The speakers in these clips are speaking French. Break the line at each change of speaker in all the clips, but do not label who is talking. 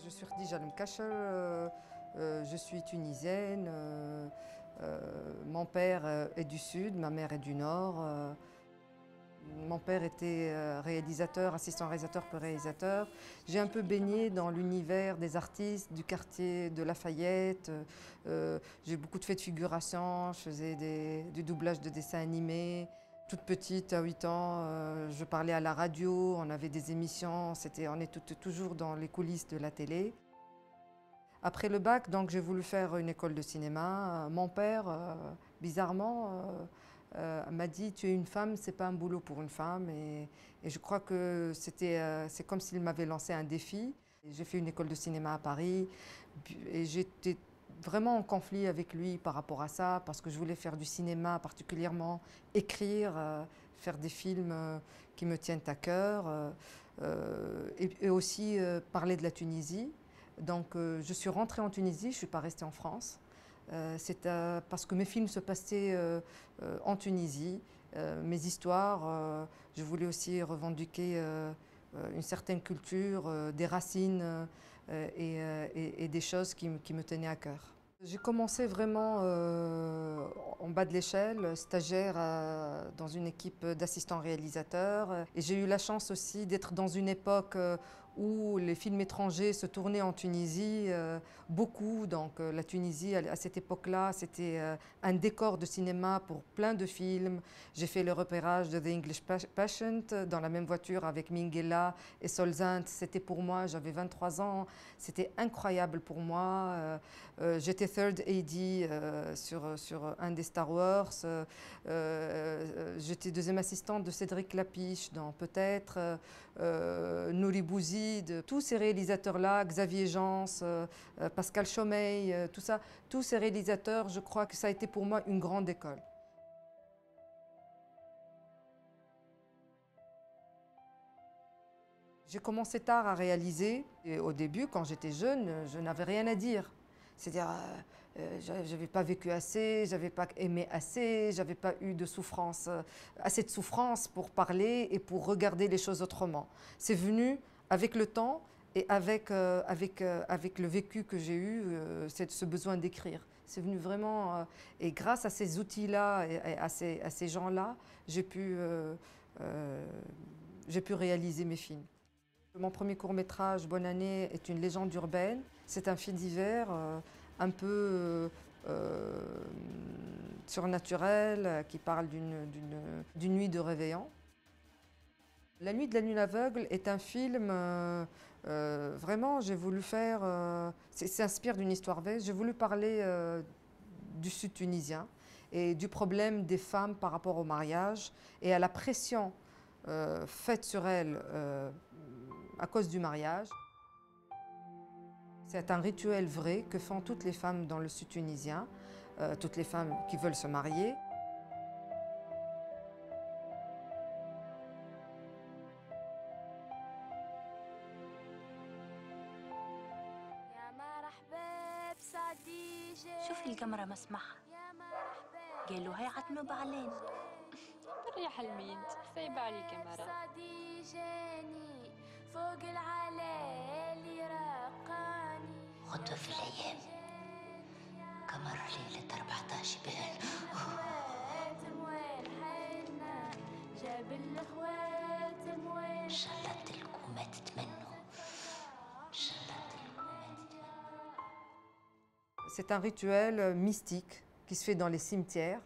Je suis Khadija Lemkacher, je suis tunisienne. Mon père est du sud, ma mère est du nord. Mon père était réalisateur, assistant réalisateur puis réalisateur. J'ai un peu baigné dans l'univers des artistes du quartier de Lafayette. J'ai beaucoup de faits de figuration, je faisais du doublage de dessins animés. Toute petite, à 8 ans, je parlais à la radio, on avait des émissions, on était toujours dans les coulisses de la télé. Après le bac, donc, j'ai voulu faire une école de cinéma. Mon père, bizarrement, m'a dit « Tu es une femme, c'est pas un boulot pour une femme ». Et je crois que c'est comme s'il m'avait lancé un défi. J'ai fait une école de cinéma à Paris et j'étais vraiment en conflit avec lui par rapport à ça, parce que je voulais faire du cinéma, particulièrement écrire, faire des films qui me tiennent à cœur, et aussi parler de la Tunisie. Donc je suis rentrée en Tunisie, je ne suis pas restée en France. C'est parce que mes films se passaient en Tunisie, mes histoires, je voulais aussi revendiquer une certaine culture, des racines et des choses qui me tenaient à cœur. J'ai commencé vraiment en bas de l'échelle, stagiaire dans une équipe d'assistants réalisateurs. Et j'ai eu la chance aussi d'être dans une époque où les films étrangers se tournaient en Tunisie beaucoup. Donc la Tunisie, à cette époque-là, c'était un décor de cinéma pour plein de films. J'ai fait le repérage de The English Patient dans la même voiture avec Minghella et Solzhenitsyn. C'était pour moi, j'avais 23 ans, c'était incroyable pour moi. J'étais third AD sur un des Star Wars. J'étais deuxième assistante de Cédric Lapiche dans Peut-être, Nouri Bouzid, tous ces réalisateurs-là, Xavier Jans, Pascal Chomeil, tout ça, tous ces réalisateurs, je crois que ça a été pour moi une grande école. J'ai commencé tard à réaliser. Et au début, quand j'étais jeune, je n'avais rien à dire. C'est-à-dire, je n'avais pas vécu assez, je n'avais pas aimé assez, je n'avais pas eu de souffrance, assez de souffrance pour parler et pour regarder les choses autrement. C'est venu avec le temps et avec le vécu que j'ai eu, ce besoin d'écrire. C'est venu vraiment, et grâce à ces outils-là et à ces gens-là, j'ai pu réaliser mes films. Mon premier court-métrage, Bonne année, est une légende urbaine. C'est un fait divers un peu surnaturel qui parle d'une nuit de réveillon. La nuit de la lune aveugle est un film, vraiment, j'ai voulu faire, s'inspire d'une histoire vraie. J'ai voulu parler du sud tunisien et du problème des femmes par rapport au mariage et à la pression faite sur elles à cause du mariage. C'est un rituel vrai que font toutes les femmes dans le sud tunisien, toutes les femmes qui veulent se marier.
شوفي القمرة مسمعها قالوا هاي عتنوب علينا
يا حلمي انت خايبة عليك يا مرة فوق العلالي رقاني
غدوة في الأيام قمر ليلة 14 بال
جاب الأخوات موال
إن شاء الله تلقوا ما تتمنوا إن شاء الله تلقوا ما تتمنوا.
C'est un rituel mystique qui se fait dans les cimetières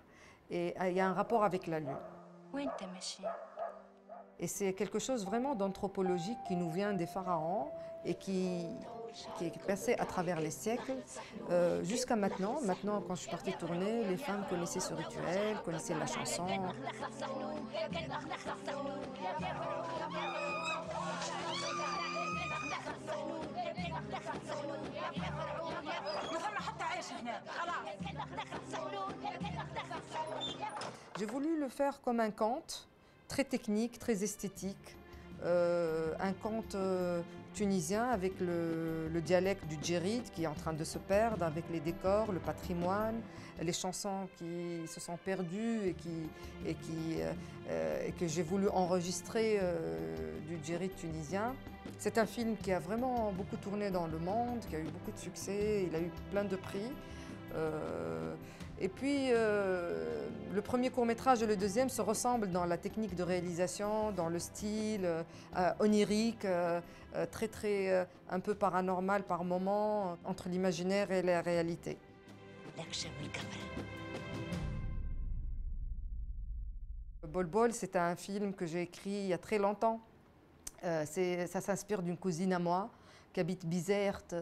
et il y a un rapport avec la lune.
وين انت ماشي؟
Et c'est quelque chose vraiment d'anthropologique qui nous vient des pharaons et qui est passé à travers les siècles jusqu'à maintenant. Maintenant, quand je suis partie tourner, les femmes connaissaient ce rituel, connaissaient la chanson. J'ai voulu le faire comme un conte, très technique, très esthétique. Un conte, tunisien avec le dialecte du djérid qui est en train de se perdre, avec les décors, le patrimoine, les chansons qui se sont perdues et que j'ai voulu enregistrer du djérid tunisien. C'est un film qui a vraiment beaucoup tourné dans le monde, qui a eu beaucoup de succès, il a eu plein de prix. Et puis, le premier court-métrage et le deuxième se ressemblent dans la technique de réalisation, dans le style onirique, un peu paranormal par moments, entre l'imaginaire et la réalité. Bol Bol, c'est un film que j'ai écrit il y a très longtemps. Ça s'inspire d'une cousine à moi qui habite Bizerte,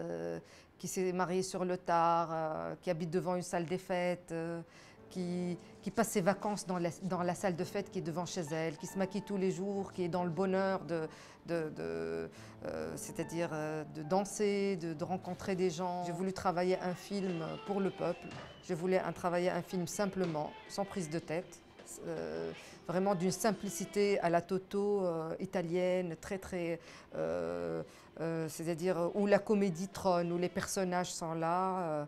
qui s'est mariée sur le tard, qui habite devant une salle des fêtes, qui passe ses vacances dans la salle de fête qui est devant chez elle, qui se maquille tous les jours, qui est dans le bonheur c'est-à-dire de danser, de rencontrer des gens. J'ai voulu travailler un film pour le peuple. Je voulais travailler un film simplement, sans prise de tête. Vraiment d'une simplicité à la Toto italienne, c'est-à-dire où la comédie trône, où les personnages sont là,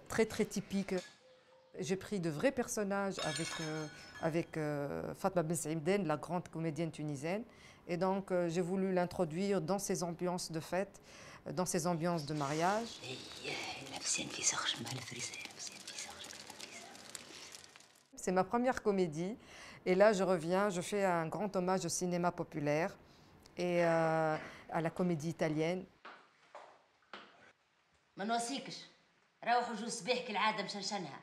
très typiques. J'ai pris de vrais personnages avec Fatma Ben Saïmden, la grande comédienne tunisienne, et donc j'ai voulu l'introduire dans ces ambiances de fête, dans ces ambiances de mariage. C'est ma première comédie et là je reviens, je fais un grand hommage au cinéma populaire et à la comédie italienne.
ما نوصيكش روحوا جو صباح كالعادة مشنشنها